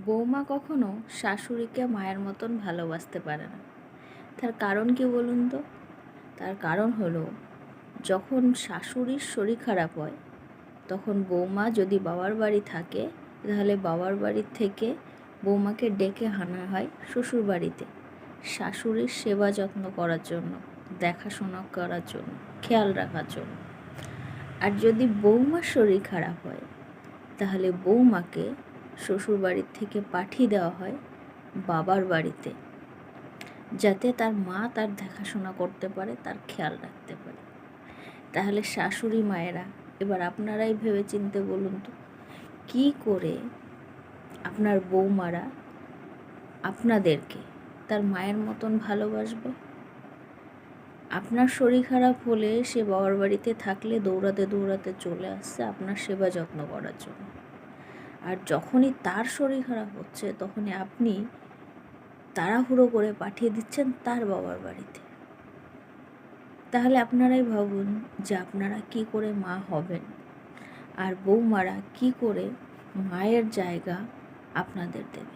বৌমা কখনো শাশুড়িকে মায়ের মতন ভালোবাসতে পারে না। তার কারণ কি বলুন তো? তার কারণ হলো, যখন শাশুড়ির শরীর খারাপ হয় তখন বৌমা যদি বাবার বাড়ি থাকে, তাহলে বাবার বাড়ির থেকে বৌমাকে ডেকে আনা হয় শ্বশুর বাড়িতে শাশুড়ির সেবা যত্ন করার জন্য, দেখাশোনা করার জন্য, খেয়াল রাখার জন্য। আর যদি বৌমার শরীর খারাপ হয় তাহলে বৌমাকে শ্বশুর বাড়ির থেকে পাঠিয়ে দেওয়া হয় বাবার বাড়িতে, যাতে তার মা তার দেখাশোনা করতে পারে, তার খেয়াল রাখতে পারে। তাহলে শাশুড়ি মায়েরা, এবার আপনারাই ভেবে চিনতে বলুন তো, কী করে আপনার বৌমারা আপনাদেরকে তার মায়ের মতন ভালোবাসবে? আপনার শরীর খারাপ হলে সে বাবার বাড়িতে থাকলে দৌড়াতে দৌড়াতে চলে আসছে আপনার সেবা যত্ন করার জন্য। আর যখনই তার শরীর খারাপ হচ্ছে তখনই আপনি তাড়াহুড়ো করে পাঠিয়ে দিচ্ছেন তার বাবার বাড়িতে। তাহলে আপনারাই ভাবুন যে আপনারা কি করে মা হবেন, আর বৌমারা কি করে মায়ের জায়গা আপনাদের দেবে।